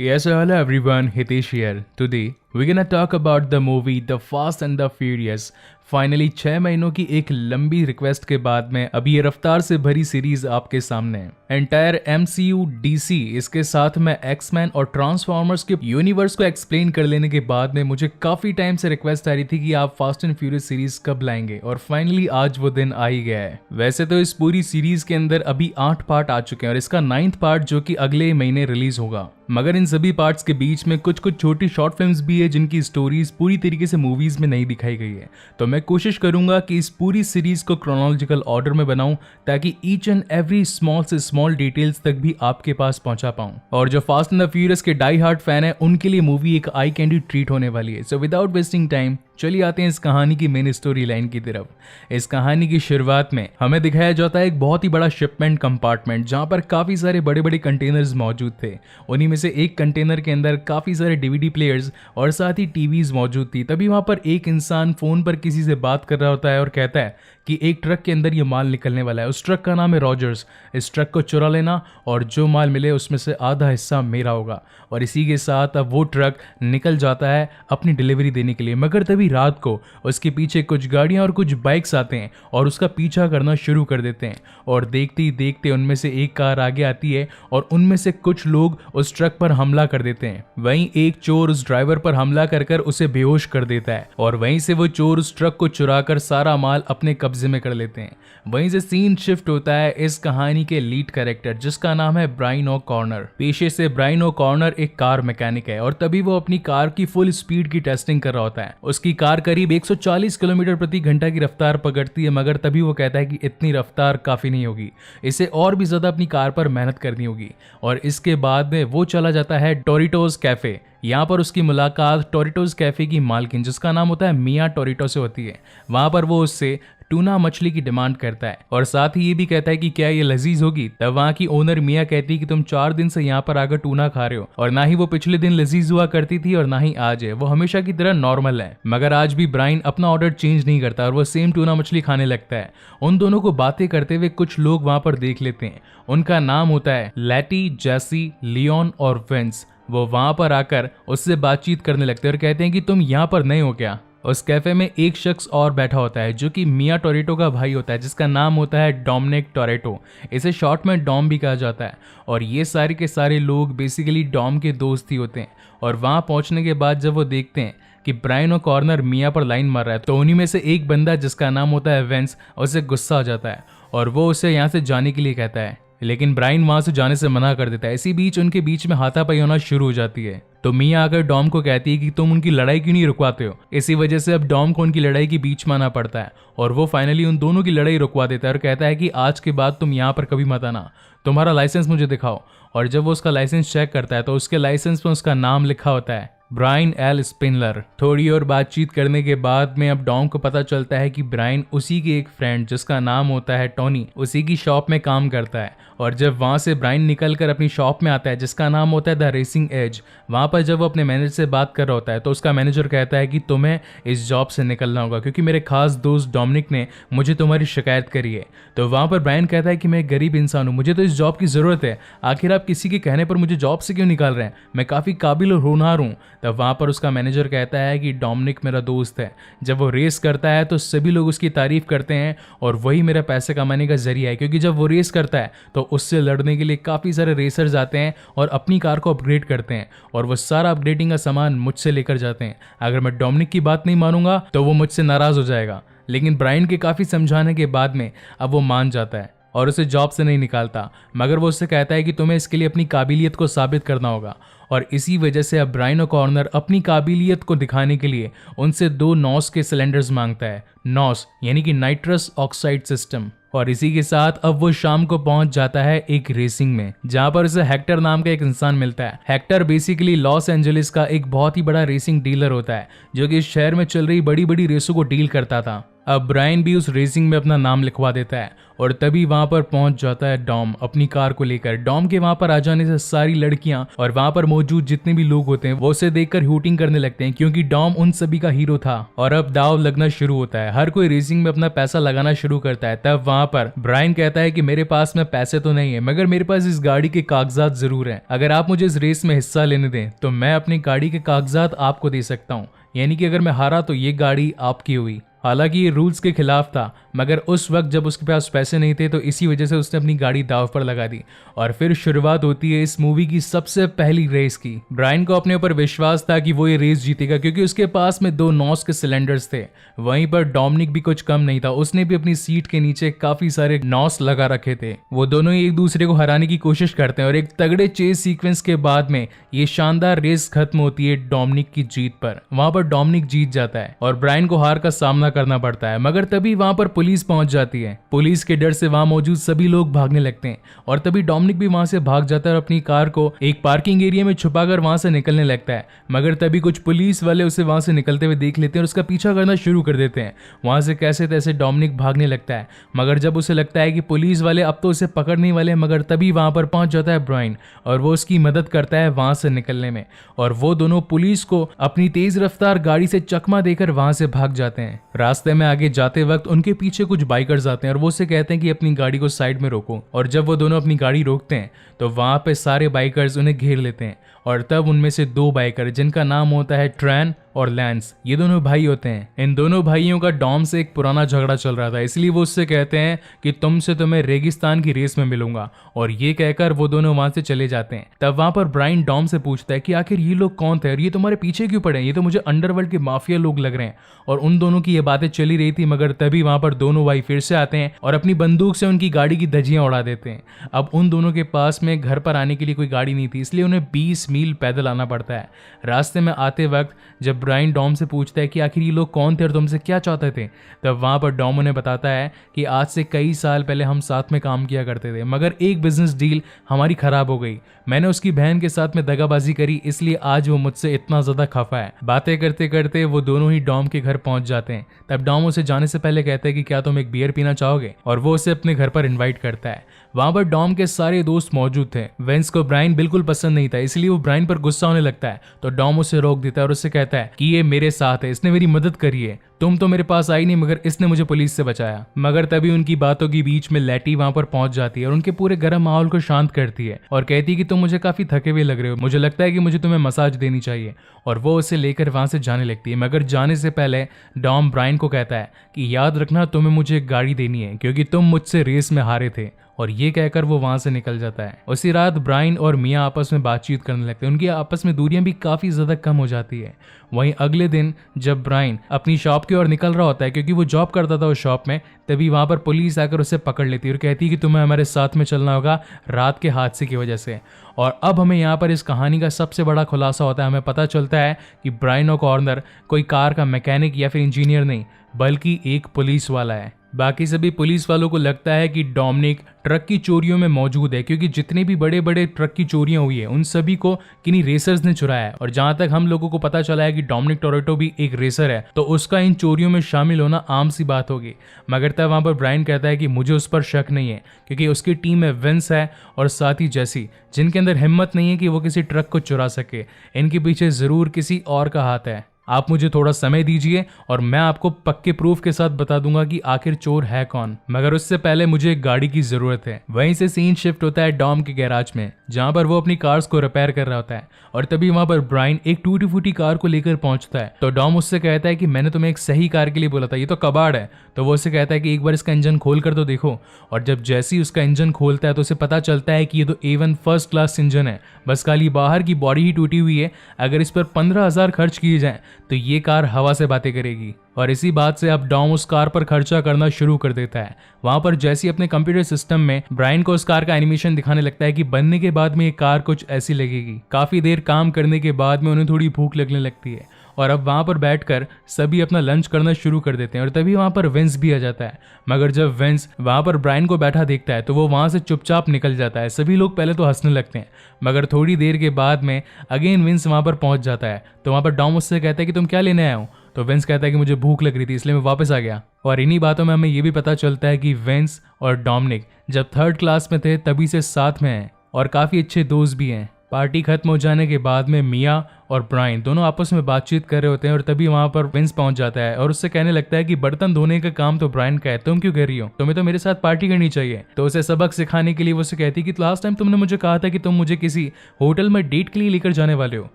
Yes, hello everyone, Hitesh here. Today, we're gonna talk about the movie The Fast and the Furious. Finally 6 महीनों की एक लंबी request के बाद में अभी ये रफ्तार से भरी सीरीज आपके सामने है। एंटायर MCU DC इसके साथ में एक्समैन और ट्रांसफॉर्मर्स के यूनिवर्स को एक्सप्लेन कर लेने के बाद में मुझे काफी टाइम से रिक्वेस्ट आ रही थी कि आप फास्ट एंड फ्यूरियस सीरीज कब लाएंगे, और फाइनली आज वो दिन आ ही गया है। वैसे तो इस पूरी सीरीज के अंदर अभी 8 पार्ट आ चुके हैं और इसका 9th पार्ट जो कि अगले महीने रिलीज होगा, मगर इन सभी पार्ट्स के बीच में कुछ कुछ छोटी शॉर्ट फिल्म्स भी है जिनकी स्टोरीज पूरी तरीके से मूवीज में नहीं दिखाई गई है। तो मैं कोशिश करूंगा कि इस पूरी सीरीज को क्रोनोलॉजिकल ऑर्डर में बनाऊं ताकि ईच एंड एवरी स्मॉल से स्मॉल डिटेल्स तक भी आपके पास पहुंचा पाऊं। और जो फास्ट एंड द फ्यूरियस के डाई हार्ड फैन है उनके लिए मूवी एक आई कैंडी ट्रीट होने वाली है। सो विदाउट वेस्टिंग टाइम चलिए आते हैं इस कहानी की मेन स्टोरी लाइन की तरफ। इस कहानी की शुरुआत में हमें दिखाया जाता है एक बहुत ही बड़ा शिपमेंट कंपार्टमेंट जहां पर काफी सारे बड़े बड़े कंटेनर्स मौजूद थे। उन्हीं में से एक कंटेनर के अंदर काफी सारे DVD प्लेयर्स और साथ ही टीवीज मौजूद थी। तभी वहां पर एक इंसान फोन पर किसी से बात कर रहा होता है और कहता है कि एक ट्रक के अंदर ये माल निकलने वाला है। उस ट्रक का नाम है रॉजर्स। इस ट्रक को चुरा लेना और जो माल मिले उसमें से आधा हिस्सा मेरा होगा। और इसी के साथ अब वो ट्रक निकल जाता है अपनी डिलीवरी देने के लिए, मगर तभी रात को उसके पीछे कुछ गाड़ियां और कुछ बाइक्स आते हैं और उसका पीछा करना शुरू कर देते हैं। और देखते ही देखते उनमें से एक कार आगे आती है और उनमें से कुछ लोग उस ट्रक पर हमला कर देते हैं। वहीं एक चोर उस ड्राइवर पर हमला कर कर उसे बेहोश कर देता है और वहीं से वो चोर उस ट्रक को चुरा कर सारा माल अपने कब्जे में कर लेते हैं। वहीं से सीन शिफ्ट होता है इस कहानी के लीड कैरेक्टर जिसका नाम है ब्रायन ओ'कॉर्नर। पेशे से ब्रायन ओ'कॉर्नर एक कार मैकेनिक है और तभी वो अपनी कार की फुल स्पीड की टेस्टिंग कर रहा होता है। उसकी कार करीब 140 किलोमीटर प्रति घंटा की रफ्तार पकड़ती है, मगर तभी वो कहता है कि इतनी रफ्तार काफी नहीं होगी, इसे और भी ज्यादा अपनी कार पर मेहनत करनी होगी। और इसके बाद में वो चला जाता है टोरिटोज कैफे। यहाँ पर उसकी मुलाकात टोरिटोज कैफे की मालकिन जिसका नाम होता है मिया टोरिटो से होती है। वहां पर वो उससे टूना मछली की डिमांड करता है और साथ ही ये भी कहता है कि क्या ये लजीज होगी। तब वहाँ की ओनर मिया कहती है कि तुम 4 दिन से यहाँ पर आकर टूना खा रहे हो और ना ही वो पिछले दिन लजीज हुआ करती थी और ना ही आज है, वो हमेशा की तरह नॉर्मल है। मगर आज भी ब्रायन अपना ऑर्डर चेंज नहीं करता और वो सेम टूना मछली खाने लगता है। उन दोनों को बातें करते हुए कुछ लोग वहाँ पर देख लेते हैं। उनका नाम होता है लैटी, जैसी, लियोन और विंस। वो वहां पर आकर उससे बातचीत करने लगते हैं और कहते हैं कि तुम यहाँ पर नए हो क्या। उस कैफे में एक शख्स और बैठा होता है जो कि मिया टोरेटो का भाई होता है जिसका नाम होता है डोमिनिक टोरेटो। इसे शॉर्ट में डॉम भी कहा जाता है। और ये सारे के सारे लोग बेसिकली डॉम के दोस्त ही होते हैं। और वहां पहुंचने के बाद जब वो देखते हैं कि ब्रायन ओ'कॉर्नर मिया पर लाइन मार रहा है तो उन्हीं में से एक बंदा जिसका नाम होता है वेंस, उसे गुस्सा आ जाता है और वो उसे यहाँ से जाने के लिए कहता है, लेकिन ब्रायन वहां से जाने से मना कर देता है। इसी बीच उनके बीच में हाथापाई होना शुरू हो जाती है। तो मिया आकर डॉम को कहती है कि तुम उनकी लड़ाई क्यों नहीं रुकवाते हो। इसी वजह से अब डॉम को उनकी लड़ाई के बीच में आना पड़ता है और वो फाइनली उन दोनों की लड़ाई रुकवा देता है और कहता है कि आज के बाद तुम यहाँ पर कभी मत आना, तुम्हारा लाइसेंस मुझे दिखाओ। और जब वो उसका लाइसेंस चेक करता है तो उसके लाइसेंस में उसका नाम लिखा होता है ब्रायन एल स्पिनलर। थोड़ी और बातचीत करने के बाद में अब डॉम को पता चलता है कि ब्रायन उसी के एक फ्रेंड जिसका नाम होता है टोनी उसी की शॉप में काम करता है। और जब वहां से ब्रायन निकलकर अपनी शॉप में आता है जिसका नाम होता है द रेसिंग एज, वहां पर जब वो अपने मैनेजर से बात कर रहा होता है तो उसका मैनेजर कहता है कि तुम्हें इस जॉब से निकलना होगा क्योंकि मेरे खास दोस्त डोमिनिक ने मुझे तुम्हारी शिकायत करी है। तो वहां पर ब्रायन कहता है कि मैं गरीब इंसान हूं, मुझे तो इस जॉब की जरूरत है, आखिर आप किसी के कहने पर मुझे जॉब से क्यों निकाल रहे हैं, मैं काफी काबिल और होनहार हूं। तब वहां पर उसका मैनेजर कहता है कि डोमिनिक मेरा दोस्त है, जब वो रेस करता है तो सभी लोग उसकी तारीफ करते हैं और वही मेरा पैसे कमाने का जरिया है, क्योंकि जब वो रेस करता है तो उससे लड़ने के लिए काफी सारे रेसर्स आते हैं और अपनी कार को अपग्रेड करते हैं और वो सारा अपग्रेडिंग का सामान मुझसे लेकर जाते हैं। अगर मैं डोमिनिक की बात नहीं मानूंगा तो वो मुझसे नाराज हो जाएगा। लेकिन ब्रायन के काफी समझाने के बाद में अब वो मान जाता है और उसे जॉब से नहीं निकालता, मगर वो उससे कहता है कि तुम्हें इसके लिए अपनी काबिलियत को साबित करना होगा। और इसी वजह से अब ब्रायन ओ'कॉर्नर अपनी काबिलियत को दिखाने के लिए उनसे 2 नॉस के सिलेंडर्स मांगता है। नॉस यानी कि नाइट्रस ऑक्साइड सिस्टम। और इसी के साथ अब वो शाम को पहुंच जाता है एक रेसिंग में जहां पर उसे हेक्टर नाम का एक इंसान मिलता है। हेक्टर बेसिकली लॉस एंजलिस का एक बहुत ही बड़ा रेसिंग डीलर होता है जो कि इस शहर में चल रही बड़ी बड़ी रेसों को डील करता था। अब ब्रायन भी उस रेसिंग में अपना नाम लिखवा देता है और तभी वहां पर पहुंच जाता है डॉम अपनी कार को लेकर। डॉम के वहां पर आ जाने से सारी लड़कियां और वहां पर मौजूद जितने भी लोग होते हैं वो उसे देखकर हूटिंग करने लगते हैं, क्योंकि डॉम उन सभी का हीरो था। और अब दाव लगना शुरू होता है, हर कोई रेसिंग में अपना पैसा लगाना शुरू करता है। तब वहां पर ब्रायन कहता है कि मेरे पास में पैसे तो नहीं है, मगर मेरे पास इस गाड़ी के कागजात जरूर हैं। अगर आप मुझे इस रेस में हिस्सा लेने दें तो मैं अपनी गाड़ी के कागजात आपको दे सकता हूँ, यानी कि अगर मैं हारा तो ये गाड़ी आपकी हुई। हालांकि ये रूल्स के खिलाफ था, मगर उस वक्त जब उसके पास पैसे नहीं थे तो इसी वजह से उसने अपनी गाड़ी दाव पर लगा दी। और फिर शुरुआत होती है इस मूवी की सबसे पहली रेस की। ब्रायन को अपने ऊपर विश्वास था कि वो ये रेस जीतेगा, क्योंकि उसके पास में 2 नॉस के सिलेंडर्स थे। वहीं पर डोमिनिक भी कुछ कम नहीं था, उसने भी अपनी सीट के नीचे काफी सारे नॉस लगा रखे थे। वो दोनों ही एक दूसरे को हराने की कोशिश करते हैं और एक तगड़े चेस सीक्वेंस के बाद में ये शानदार रेस खत्म होती है डोमिनिक की जीत पर। वहां पर डोमिनिक जीत जाता है और ब्रायन को हार का सामना करना पड़ता है, मगर तभी वहां पर पुलिस पहुंच जाती है। पुलिस के डर से वहां मौजूद सभी लोग भागने लगते हैं और तभी डोमिनिक भी वहां से भाग जाता है और अपनी कार को एक पार्किंग एरिया में छुपाकर वहां से निकलने लगता है। मगर तभी कुछ पुलिस वाले उसे वहां से निकलते हुए देख लेते हैं और उसका पीछा करना शुरू कर देते हैं। वहां से कैसे तैसे डोमिनिक भागने लगता है, मगर जब उसे लगता है कि पुलिस वाले अब तो उसे पकड़ने वाले हैं, मगर तभी वहां पर पहुंच जाता है ब्रायन और वो उसकी मदद करता है वहां से निकलने में। और वो दोनों पुलिस को अपनी तेज रफ्तार गाड़ी से चकमा देकर वहां से भाग जाते हैं। रास्ते में आगे जाते वक्त उनके पीछे कुछ बाइकर्स आते हैं और वो उसे कहते हैं कि अपनी गाड़ी को साइड में रोको। और जब वो दोनों अपनी गाड़ी रोकते हैं तो वहां पे सारे बाइकर्स उन्हें घेर लेते हैं और तब उनमें से 2 बाइकर जिनका नाम होता है ट्रैन और लैंस, ये दोनों भाई होते हैं। इन दोनों भाइयों का डॉम से एक पुराना झगड़ा चल रहा था, इसलिए वो उससे कहते हैं कि तुमसे तो मैं रेगिस्तान की रेस में मिलूंगा। और ये कहकर वो दोनों वहां से चले जाते हैं। तब वहां पर ब्रायन डॉम से पूछता है कि आखिर ये लोग कौन थे और ये तुम्हारे पीछे क्यों पड़े हैं, ये तो मुझे अंडरवर्ल्ड के माफिया लोग लग रहे हैं। और उन दोनों की ये बातें चली रही थी, मगर तभी वहां पर दोनों भाई फिर से आते हैं और अपनी बंदूक से उनकी गाड़ी की धज्जियां उड़ा देते हैं। अब उन दोनों के पास में घर पर आने के लिए कोई गाड़ी नहीं थी, इसलिए उन्हें 20 मील पैदल आना पड़ता है। रास्ते में आते वक्त जब ब्रायन डॉम से पूछता है कि आखिर ये लोग कौन थे और तुमसे क्या चाहते थे, तब वहां पर डॉम उन्हें बताता है कि आज से कई साल पहले हम साथ में काम किया करते थे, मगर एक बिजनेस डील हमारी खराब हो गई। मैंने उसकी बहन के साथ में दगाबाजी करी, इसलिए आज वो मुझसे इतना ज्यादा खफा है। बातें करते करते वो दोनों ही डॉम के घर पहुंच जाते हैं। तब डॉम उसे जाने से पहले कहता है कि क्या तुम एक बियर पीना चाहोगे, और वो उसे अपने घर पर इन्वाइट करता है। वहां पर डॉम के सारे दोस्त मौजूद थे। वेंस को ब्रायन बिल्कुल पसंद नहीं था, इसलिए वो ब्रायन पर गुस्सा होने लगता है। तो डॉम उसे रोक देता है और उससे कहता है कि ये मेरे साथ है, इसने मेरी मदद करी है, तुम तो मेरे पास आई नहीं, मगर इसने मुझे पुलिस से बचाया। मगर तभी उनकी बातों के बीच में लैटी वहां पर पहुंच जाती है और उनके पूरे गर्म माहौल को शांत करती है और कहती है कि तुम मुझे काफी थके हुए लग रहे हो, मुझे लगता है कि मुझे तुम्हें मसाज देनी चाहिए। और वो उसे लेकर वहां से जाने लगती है, मगर जाने से पहले डॉम ब्रायन को कहता है कि याद रखना तुम्हें मुझे एक गाड़ी देनी है, क्योंकि तुम मुझसे रेस में हारे थे। और ये कहकर वो वहां से निकल जाता है। उसी रात ब्रायन और मिया आपस में बातचीत करने लगते हैं, उनकी आपस में दूरियां भी काफी ज्यादा कम हो जाती है। वहीं अगले दिन जब ब्रायन अपनी शॉप की ओर निकल रहा होता है, क्योंकि वो जॉब करता था उस शॉप में, तभी वहां पर पुलिस आकर उसे पकड़ लेती है और कहती है कि तुम्हें हमारे साथ में चलना होगा रात के हादसे की वजह से। और अब हमें यहाँ पर इस कहानी का सबसे बड़ा खुलासा होता है। हमें पता चलता है कि ब्रायन ओ'कॉर्नर कोई कार का मैकेनिक या फिर इंजीनियर नहीं, बल्कि एक पुलिस वाला है। बाकी सभी पुलिस वालों को लगता है कि डोमिनिक ट्रक की चोरियों में मौजूद है, क्योंकि जितने भी बड़े बड़े ट्रक की चोरियां हुई है उन सभी को किन्हीं रेसर्स ने चुराया है। और जहां तक हम लोगों को पता चला है कि डोमिनिक टोरेटो भी एक रेसर है, तो उसका इन चोरियों में शामिल होना आम सी बात होगी। मगर तब वहां पर ब्रायन कहता है कि मुझे उस पर शक नहीं है, क्योंकि उसकी टीम में विंस है और साथ ही जेसी, जिनके अंदर हिम्मत नहीं है कि वो किसी ट्रक को चुरा सके। इनके पीछे जरूर किसी और का हाथ है। आप मुझे थोड़ा समय दीजिए और मैं आपको पक्के प्रूफ के साथ बता दूंगा कि आखिर चोर है कौन, मगर उससे पहले मुझे एक गाड़ी की जरूरत है। वहीं से सीन शिफ्ट होता है डॉम के गैराज में, जहां पर वो अपनी कार्स को रिपेयर कर रहा होता है। और तभी वहां पर ब्रायन एक टूटी फूटी कार को लेकर पहुंचता है। तो डॉम उससे कहता है कि मैंने तुम्हें एक सही कार के लिए बोला था, ये तो कबाड़ है। तो वो उससे कहता है कि एक बार इसका इंजन खोल कर तो देखो। और जब जैसी उसका इंजन खोलता है तो उसे पता चलता है कि ये तो A1 फर्स्ट क्लास इंजन है, बस खाली बाहर की बॉडी ही टूटी हुई है। अगर इस पर 15,000 खर्च किए जाएं तो ये कार हवा से बातें करेगी। और इसी बात से अब डॉम उस कार पर खर्चा करना शुरू कर देता है। वहां पर जैसी अपने कंप्यूटर सिस्टम में ब्रायन को उस कार का एनिमेशन दिखाने लगता है कि बनने के बाद में ये कार कुछ ऐसी लगेगी। काफी देर काम करने के बाद में उन्हें थोड़ी भूख लगने लगती है और अब वहां पर बैठकर सभी अपना लंच करना शुरू कर देते हैं। और तभी वहां पर विंस भी आ जाता है। मगर जब विंस वहां पर ब्रायन को बैठा देखता है तो वो वहां से चुपचाप निकल जाता है। सभी लोग पहले तो हंसने लगते हैं, मगर थोड़ी देर के बाद में अगेन विंस वहां पर पहुंच जाता है। तो वहां पर डॉम उससे कहता है कि तुम क्या लेने आए हो। तो वेंस कहता है कि मुझे भूख लग रही थी इसलिए मैं वापस आ गया। और इन्हीं बातों में हमें ये भी पता चलता है कि वेंस और डोमिनिक जब 3rd क्लास में थे तभी से साथ में हैं और काफ़ी अच्छे दोस्त भी हैं। पार्टी खत्म हो जाने के बाद में मिया और ब्रायन दोनों आपस में बातचीत कर रहे होते हैं और तभी वहां पर विंस पहुंच जाता है और उससे कहने लगता है कि बर्तन धोने का काम तो ब्रायन का है, तुम क्यों कर रही हो, तुम्हें तो मेरे साथ पार्टी करनी चाहिए। तो उसे सबक सिखाने के लिए वो उसे कहती है कि लास्ट टाइम तुमने मुझे कहा था कि तुम मुझे किसी होटल में डेट के लिए लेकर जाने वाले हो।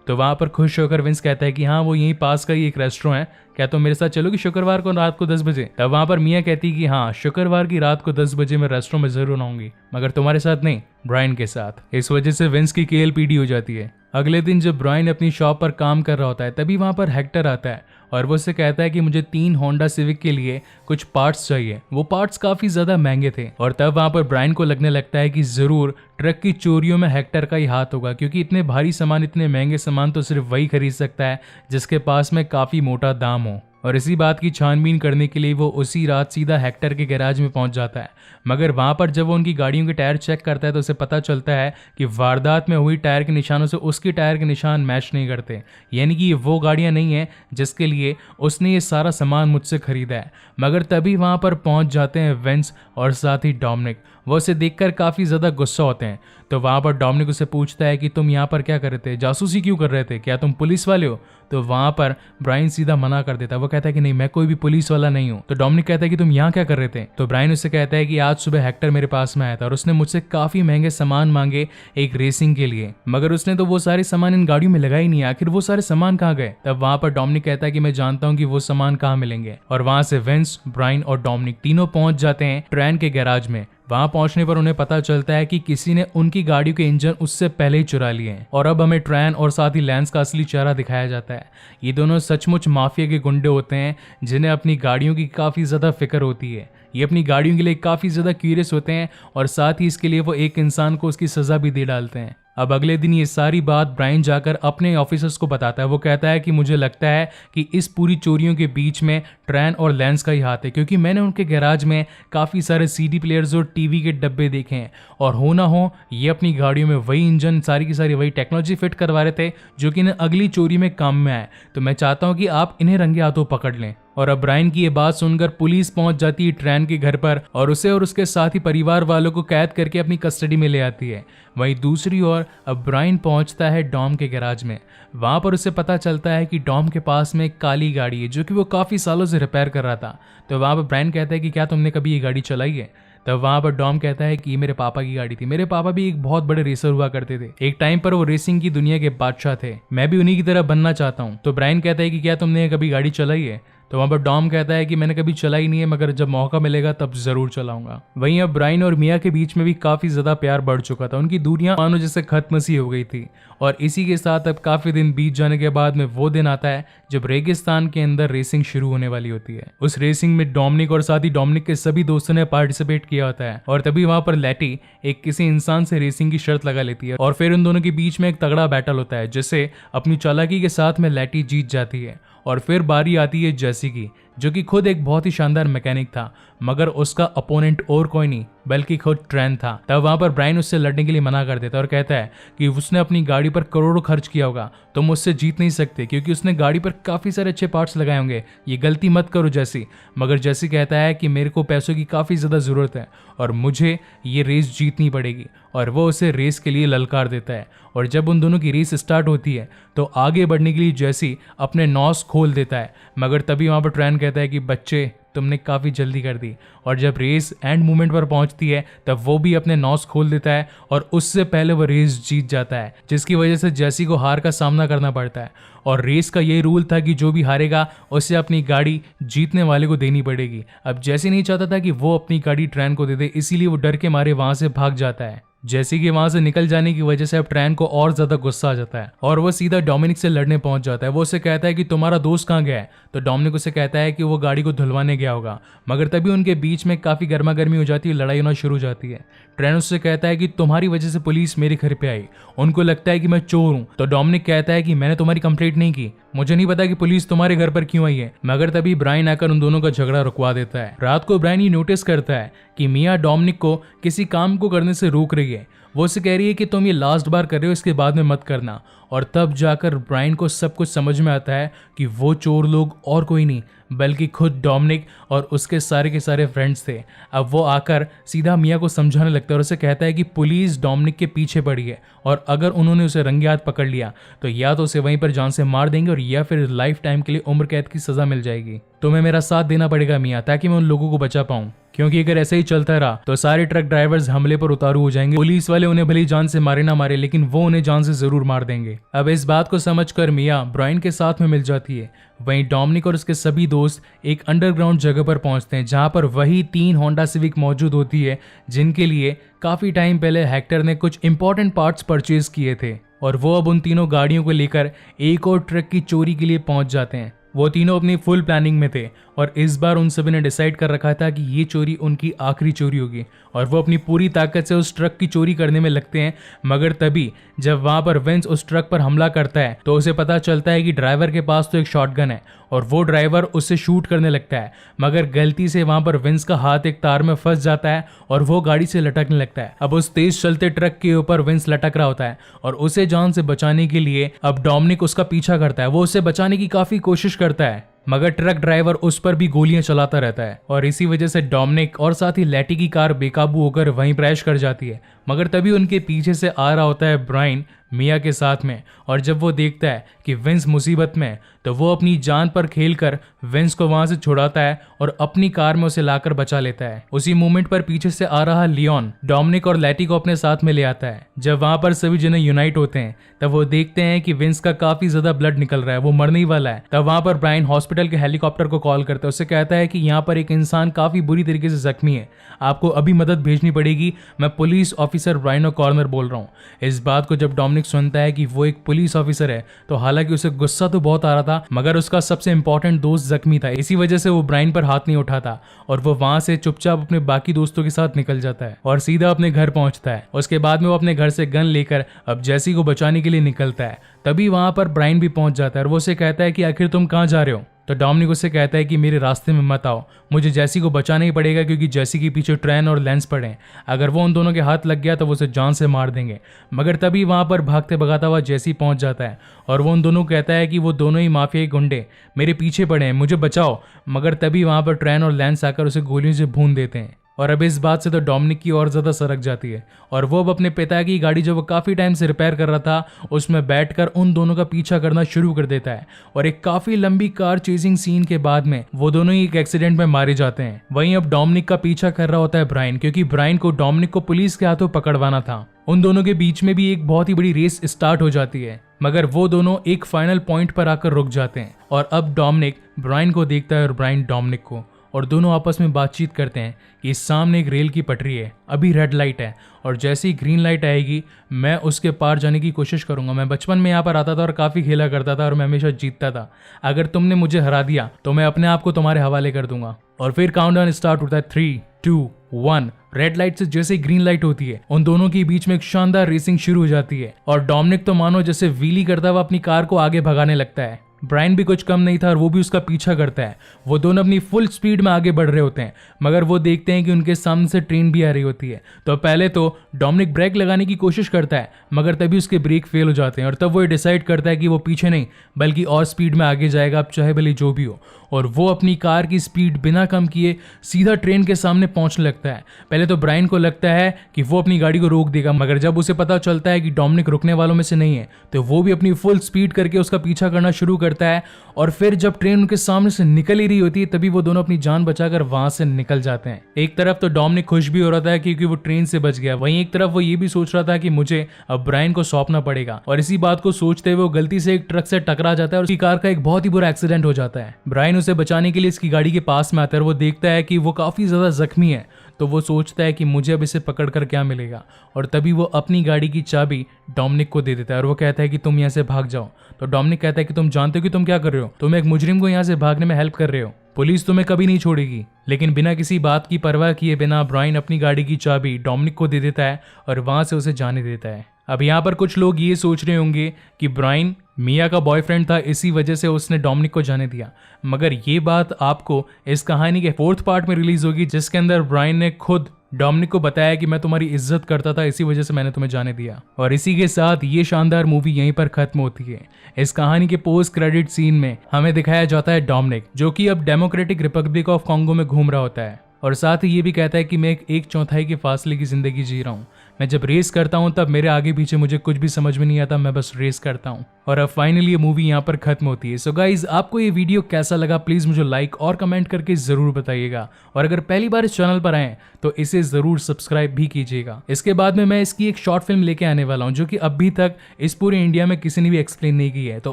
तो वहां पर खुश होकर विंस कहता है कि हाँ वो यहीं पास का ही एक रेस्टोरेंट है, क्या तुम मेरे साथ चलोगी शुक्रवार को रात को 10 बजे। तब वहां पर मिया कहती है कि हाँ शुक्रवार की रात को 10 बजे मैं रेस्टोरेंट में जरूर आऊंगी, मगर तुम्हारे साथ नहीं, ब्रायन के साथ। इस वजह से विंस की केएलपीडी हो जाती है। अगले दिन जब ब्रायन अपनी शॉप पर काम कर रहा होता है तभी वहां पर हेक्टर आता है और वो उससे कहता है कि मुझे 3 होंडा सिविक के लिए कुछ पार्ट्स चाहिए। वो पार्ट्स काफी ज्यादा महंगे थे और तब वहां पर ब्रायन को लगने लगता है कि जरूर ट्रक की चोरियों में हेक्टर का ही हाथ होगा, क्योंकि इतने भारी सामान, इतने महंगे सामान तो सिर्फ वही खरीद सकता है जिसके पास में काफी मोटा दाम हो। और इसी बात की छानबीन करने के लिए वो उसी रात सीधा हेक्टर के गैराज में पहुंच जाता है। मगर वहां पर जब वो उनकी गाड़ियों के टायर चेक करता है तो उसे पता चलता है कि वारदात में हुई टायर के निशानों से उसके टायर के निशान मैच नहीं करते, यानी कि ये वो गाड़ियां नहीं है जिसके लिए उसने ये सारा सामान मुझसे खरीदा है। मगर तभी वहां पर पहुंच जाते हैं वेंस और साथ ही डोमिनिक। वो उसे देखकर काफी ज्यादा गुस्सा होते हैं। तो वहां पर डोमिनिक उसे पूछता है कि तुम यहाँ पर क्या कर रहे थे, जासूसी क्यों कर रहे थे, क्या तुम पुलिस वाले हो। तो वहां पर ब्रायन सीधा मना कर देता है, वो कहता है कि नहीं मैं कोई भी पुलिस वाला नहीं हूँ। तो डोमिनिक कहता है कि तुम यहाँ क्या कर रहे थे। तो ब्रायन उससे कहता है कि आज सुबह हेक्टर मेरे पास में आया था और उसने मुझसे काफी महंगे सामान मांगे एक रेसिंग के लिए, मगर उसने तो वो सारे सामान इन गाड़ियों में लगा ही नहीं, आखिर वो सारे सामान कहाँ गए। तब वहां पर डोमिनिक कहता है कि मैं जानता हूँ कि वो सामान कहाँ मिलेंगे। और वहां से वेंस, ब्रायन और डोमिनिक तीनों पहुंच जाते हैं ट्रेन के गैराज में। वहां पहुंचने पर उन्हें पता चलता है कि किसी ने उनकी गाड़ियों के इंजन उससे पहले ही चुरा लिए हैं और अब हमें ट्रेन और साथ ही लैंस का असली चेहरा दिखाया जाता है। ये दोनों सचमुच माफिया के गुंडे होते हैं जिन्हें अपनी गाड़ियों की काफी ज्यादा फिक्र होती है। ये अपनी गाड़ियों के लिए काफी ज्यादा क्यूरियस होते हैं और साथ ही इसके लिए वो एक इंसान को उसकी सजा भी दे डालते हैं। अब अगले दिन ये सारी बात ब्रायन जाकर अपने ऑफिसर्स को बताता है। वो कहता है कि मुझे लगता है कि इस पूरी चोरियों के बीच में ट्रेन और लैंस का ही हाथ है, क्योंकि मैंने उनके गैराज में काफ़ी सारे सीडी प्लेयर्स और टीवी के डब्बे देखे हैं और हो ना हो ये अपनी गाड़ियों में वही इंजन, सारी की सारी वही टेक्नोलॉजी फिट करवा रहे थे जो कि इन्हें अगली चोरी में काम में आए। तो मैं चाहता हूँ कि आप इन्हें रंगे हाथों पकड़ लें। और अब ब्रायन की ये बात सुनकर पुलिस पहुंच जाती है ट्रेन के घर पर और उसे और उसके साथ ही परिवार वालों को कैद करके अपनी कस्टडी में ले आती है। वहीं दूसरी ओर अब ब्रायन पहुंचता है डॉम के गैराज में। वहां पर उसे पता चलता है कि डॉम के पास में एक काली गाड़ी है जो कि वो काफी सालों से रिपेयर कर रहा था। तो वहां पर ब्रायन कहता है कि क्या तुमने कभी ये गाड़ी चलाई है। तब वहां पर डॉम कहता है कि ये मेरे पापा की गाड़ी थी, मेरे पापा भी एक बहुत बड़े रेसर हुआ करते थे, एक टाइम पर वो रेसिंग की दुनिया के बादशाह थे, मैं भी उन्हीं की तरह बनना चाहता हूँ। तो ब्रायन कहता है कि क्या तुमने कभी गाड़ी चलाई है। तो वहां पर डॉम कहता है कि मैंने कभी चलाई नहीं है, मगर जब मौका मिलेगा तब जरूर चलाऊंगा। वहीं अब ब्रायन और मिया के बीच में भी काफी ज्यादा प्यार बढ़ चुका था, उनकी दूरियां मानो जैसे खत्म सी हो गई थी। और इसी के साथ अब काफी दिन बीत जाने के बाद में वो दिन आता है जब रेगिस्तान के अंदर रेसिंग शुरू होने वाली होती है। उस रेसिंग में डोमिनिक और साथ ही डोमिनिक के सभी दोस्तों ने पार्टिसिपेट किया होता है और तभी वहां पर लैटी एक किसी इंसान से रेसिंग की शर्त लगा लेती है और फिर उन दोनों के बीच में एक तगड़ा बैटल होता है जिसे अपनी चालाकी के साथ में लैटी जीत जाती है। और फिर बारी आती है जेसी की, जो कि खुद एक बहुत ही शानदार मैकेनिक था, मगर उसका अपोनेंट और कोई नहीं बल्कि खुद ट्रेन था। तब वहां पर ब्रायन उससे लड़ने के लिए मना कर देता है और कहता है कि उसने अपनी गाड़ी पर करोड़ों खर्च किया होगा, तुम उससे जीत नहीं सकते क्योंकि उसने गाड़ी पर काफी सारे अच्छे पार्ट्स लगाए होंगे, ये गलती मत करो जैसी। मगर जैसी कहता है कि मेरे को पैसों की काफी ज्यादा जरूरत है और मुझे ये रेस जीतनी पड़ेगी, और वो उसे रेस के लिए ललकार देता है। और जब उन दोनों की रेस स्टार्ट होती है तो आगे बढ़ने के लिए जैसी अपने नॉस खोल देता है, मगर तभी वहां पर ट्रेन कहता है कि बच्चे तुमने काफ़ी जल्दी कर दी। और जब रेस एंड मोमेंट पर पहुंचती है तब वो भी अपने नॉस खोल देता है और उससे पहले वो रेस जीत जाता है, जिसकी वजह से जेसी को हार का सामना करना पड़ता है। और रेस का ये रूल था कि जो भी हारेगा उसे अपनी गाड़ी जीतने वाले को देनी पड़ेगी। अब जेसी नहीं चाहता था कि वो अपनी गाड़ी ट्रेन को दे दे, इसीलिए वो डर के मारे वहां से भाग जाता है। जैसे कि वहां से निकल जाने की वजह से अब ट्रेन को और ज्यादा गुस्सा आ जाता है और वो सीधा डोमिनिक से लड़ने पहुंच जाता है। वो उसे कहता है कि तुम्हारा दोस्त कहाँ गया है। तो डोमिनिक उसे कहता है कि वो गाड़ी को धुलवाने गया होगा, मगर तभी उनके बीच में काफी गर्मा गर्मी हो जाती है, लड़ाई होना शुरू हो जाती है। ट्रेन उससे कहता है कि तुम्हारी वजह से पुलिस मेरे घर पे आई, उनको लगता है कि मैं चोर हूँ। तो डोमिनिक कहता है कि मैंने तुम्हारी कंप्लेंट नहीं की, मुझे नहीं पता कि पुलिस तुम्हारे घर पर क्यों आई है। मगर तभी ब्रायन आकर उन दोनों का झगड़ा रुकवा देता है। रात को ब्रायन ये नोटिस करता है कि मिया डोमिनिक को किसी काम को करने से रोक रही है। वो उसे कह रही है कि तुम ये लास्ट बार कर रहे हो, इसके बाद में मत करना। और तब जाकर ब्रायन को सब कुछ समझ में आता है कि वो चोर लोग और कोई नहीं बल्कि खुद डोमिनिक और उसके सारे के सारे फ्रेंड्स थे। अब वो आकर सीधा मिया को समझाने लगता है और उसे कहता है कि पुलिस डोमिनिक के पीछे पड़ी है और अगर उन्होंने उसे रंगे हाथ पकड़ लिया तो या तो उसे वहीं पर जान से मार देंगे और या फिर लाइफ टाइम के लिए उम्र कैद की सजा मिल जाएगी। तुम्हें मेरा साथ देना पड़ेगा मिया, ताकि मैं उन लोगों को बचा पाऊं, क्योंकि अगर ऐसे ही चलता रहा तो सारे ट्रक ड्राइवर्स हमले पर उतारू हो जाएंगे। पुलिस वाले उन्हें भले जान से मारे ना मारे, लेकिन वो उन्हें जान से जरूर मार देंगे। अब इस बात को समझकर मिया ब्रायन के साथ में मिल जाती है। वहीं डोमिनिक और उसके सभी दोस्त एक अंडरग्राउंड जगह पर पहुंचते हैं जहां पर वही 3 होंडा सिविक मौजूद होती है जिनके लिए काफी टाइम पहले हेक्टर ने कुछ इंपॉर्टेंट पार्ट्स परचेज किए थे, और वो अब उन तीनों गाड़ियों को लेकर एक और ट्रक की चोरी के लिए पहुंच जाते हैं। वो तीनों अपनी फुल प्लानिंग में थे और इस बार उन सभी ने डिसाइड कर रखा था कि ये चोरी उनकी आखिरी चोरी होगी और वो अपनी पूरी ताकत से उस ट्रक की चोरी करने में लगते हैं। मगर तभी जब वहां पर विंस उस ट्रक पर हमला करता है तो उसे पता चलता है कि ड्राइवर के पास तो एक शॉटगन है और वो ड्राइवर उससे शूट करने लगता है, मगर गलती से वहां पर विंस का हाथ एक तार में फंस जाता है और वो गाड़ी से लटकने लगता है। अब उस तेज चलते ट्रक के ऊपर विंस लटक रहा होता है और उसे जान से बचाने के लिए अब डोमिनिक उसका पीछा करता है। वो उसे बचाने की काफी कोशिश करता है मगर ट्रक ड्राइवर उस पर भी गोलियां चलाता रहता है और इसी वजह से डोमिनिक और साथ ही लैटी की कार बेकाबू होकर वहीं क्रैश कर जाती है। मगर तभी उनके पीछे से आ रहा होता है ब्रायन मिया के साथ में, और जब वो देखता है कि विंस मुसीबत में तो वो अपनी जान पर खेलकर विंस को वहां से छुड़ाता है और अपनी कार में उसे लाकर बचा लेता है। उसी मोमेंट पर पीछे से आ रहा लियोन डोमिनिक और लैटी को अपने साथ में ले आता है। जब वहां पर सभी जने यूनाइट होते हैं तब वो देखते हैं कि विंस का काफी ज्यादा ब्लड निकल रहा है, वो मरने ही वाला है। तब वहां पर ब्रायन हॉस्पिटल के हेलीकॉप्टर को कॉल करता है, उससे कहता है कि यहाँ पर एक इंसान काफी बुरी तरीके से जख्मी है, आपको अभी मदद भेजनी पड़ेगी। मैं पुलिस ऑफिसर ब्रायन कॉर्नर बोल रहा हूँ। इस बात को जब डोमिनिक सुनता है कि वो एक पुलिस ऑफिसर है तो हालांकि उसे गुस्सा तो बहुत आ रहा था मगर उसका सबसे इंपॉर्टेंट दोस्त जख्मी था, इसी वजह से वो ब्रायन पर हाथ नहीं उठाता और वो वहां से चुपचाप अपने बाकी दोस्तों के साथ निकल जाता है और सीधा अपने घर पहुंचता है। उसके बाद में वो अपने घर से गन लेकर अब जैसी को बचाने के लिए निकलता है। तभी वहां पर ब्रायन भी पहुंच जाता है और वो उसे कहता है कि आखिर तुम कहां जा रहे हो। तो डोमिनिक उससे कहता है कि मेरे रास्ते में मत आओ, मुझे जैसी को बचाना ही पड़ेगा क्योंकि जैसी के पीछे ट्रेन और लेंस पड़े हैं, अगर वो उन दोनों के हाथ लग गया तो वो उसे जान से मार देंगे। मगर तभी वहां पर भागते भगाता हुआ जैसी पहुंच जाता है और वो उन दोनों को कहता है कि वो दोनों ही माफियाई गुंडे मेरे पीछे पड़े हैं, मुझे बचाओ। मगर तभी वहां पर ट्रेन और लेंस आकर उसे गोलियों से भून देते हैं और अब इस बात से तो डोमिनिक की और ज्यादा सरक जाती है और वो अब अपने पिता की गाड़ी जो वो काफी टाइम से रिपेयर कर रहा था उसमें बैठकर उन दोनों का पीछा करना शुरू कर देता है। और एक काफी लंबी कार चेजिंग सीन के बाद में वो दोनों ही एक एक्सीडेंट में मारे जाते हैं। वहीं अब डोमिनिक का पीछा कर रहा होता है ब्रायन, क्योंकि ब्रायन को डोमिनिक को पुलिस के हाथों पकड़वाना था। उन दोनों के बीच में भी एक बहुत ही बड़ी रेस स्टार्ट हो जाती है मगर वो दोनों एक फाइनल पॉइंट पर आकर रुक जाते हैं और अब डोमिनिक ब्रायन को देखता है और ब्रायन डोमिनिक को, और दोनों आपस में बातचीत करते हैं कि सामने एक रेल की पटरी है, अभी रेड लाइट है और जैसे ही ग्रीन लाइट आएगी मैं उसके पार जाने की कोशिश करूंगा। मैं बचपन में यहाँ पर आता था और काफ़ी खेला करता था और मैं हमेशा जीतता था, अगर तुमने मुझे हरा दिया तो मैं अपने आप को तुम्हारे हवाले कर दूंगा। और फिर काउंटडाउन स्टार्ट होता है 3, 2, 1। रेड लाइट से जैसे ग्रीन लाइट होती है उन दोनों के बीच में एक शानदार रेसिंग शुरू हो जाती है और डोमिनिक तो मानो जैसे व्हीली करता हुआ अपनी कार को आगे भगाने लगता है। ब्रायन भी कुछ कम नहीं था और वो भी उसका पीछा करता है। वो दोनों अपनी फुल स्पीड में आगे बढ़ रहे होते हैं मगर वो देखते हैं कि उनके सामने से ट्रेन भी आ रही होती है। तो पहले तो डोमिनिक ब्रेक लगाने की कोशिश करता है मगर तभी उसके ब्रेक फेल हो जाते हैं और तब वो ये डिसाइड करता है कि वो पीछे नहीं बल्कि और स्पीड में आगे जाएगा, अब चाहे भले जो भी हो। और वो अपनी कार की स्पीड बिना कम किए सीधा ट्रेन के सामने पहुंचने लगता है। पहले तो ब्रायन को लगता है कि वो अपनी गाड़ी को रोक देगा मगर जब उसे पता चलता है कि डोमिनिक रुकने वालों में से नहीं है तो वो भी अपनी फुल स्पीड करके उसका पीछा करना शुरू करता है। और फिर जब ट्रेन उनके सामने से निकल ही रही होती है तभी वो दोनों अपनी जान बचाकर वहां से निकल जाते हैं। एक तरफ तो डोमिनिक खुश भी हो रहा था क्योंकि वो ट्रेन से बच गया, वहीं एक तरफ वो ये भी सोच रहा था कि मुझे अब ब्रायन को सौंपना पड़ेगा। और इसी बात को सोचते हुए वो गलती से एक ट्रक से टकरा जाता है और उसकी कार का एक बहुत ही बुरा एक्सीडेंट हो जाता है। ब्रायन उसे बचाने के लिए इसकी गाड़ी के पास में आता है और वो देखता है कि वो काफी ज्यादा जख्मी है तो वो सोचता है कि मुझे अब इसे पकड़कर क्या मिलेगा। और तभी वो अपनी गाड़ी की चाबी डोमिनिक को दे देता है और वो कहता है कि तुम यहाँ से भाग जाओ। तो डोमिनिक कहता है कि तुम जानते हो कि तुम क्या कर रहे हो, तुम एक मुजरिम को यहाँ से भागने में हेल्प कर रहे हो, पुलिस तुम्हें कभी नहीं छोड़ेगी। लेकिन बिना किसी बात की परवाह किए बिना ब्रायन अपनी गाड़ी की चाबी डोमिनिक को दे देता है और वहां से उसे जाने देता है। अब यहाँ पर कुछ लोग ये सोच रहे होंगे कि ब्रायन मिया का बॉयफ्रेंड था, इसी वजह से उसने डोमिनिक को जाने दिया, मगर ये बात आपको इस कहानी के 4th पार्ट में रिलीज होगी जिसके अंदर ब्रायन ने खुद डोमिनिक को बताया कि मैं तुम्हारी इज्जत करता था, इसी वजह से मैंने तुम्हें जाने दिया। और इसी के साथ ये शानदार मूवी यहीं पर खत्म होती है। इस कहानी के पोस्ट क्रेडिट सीन में हमें दिखाया जाता है डोमिनिक, जो कि अब डेमोक्रेटिक रिपब्लिक ऑफ कॉन्गो में घूम रहा होता है और साथ ही ये भी कहता है कि मैं एक चौथाई के फासले की जिंदगी जी रहा हूँ। मैं जब रेस करता हूँ तब मेरे आगे पीछे मुझे कुछ भी समझ में नहीं आता, मैं बस रेस करता हूँ। और अब फाइनली ये मूवी यहाँ पर खत्म होती है। सो गाइज, आपको ये वीडियो कैसा लगा प्लीज मुझे लाइक और कमेंट करके जरूर बताइएगा। और अगर पहली बार इस चैनल पर आए तो इसे जरूर सब्सक्राइब भी कीजिएगा। इसके बाद में मैं इसकी एक शॉर्ट फिल्म लेके आने वाला हूँ जो कि अभी तक इस पूरे इंडिया में किसी ने भी एक्सप्लेन नहीं की है। तो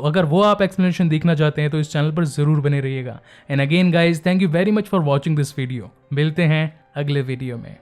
अगर वो आप एक्सप्लेनेशन देखना चाहते हैं तो इस चैनल पर जरूर बने रहिएगा। And again guys, thank you very much for watching this video. मिलते हैं अगले वीडियो में।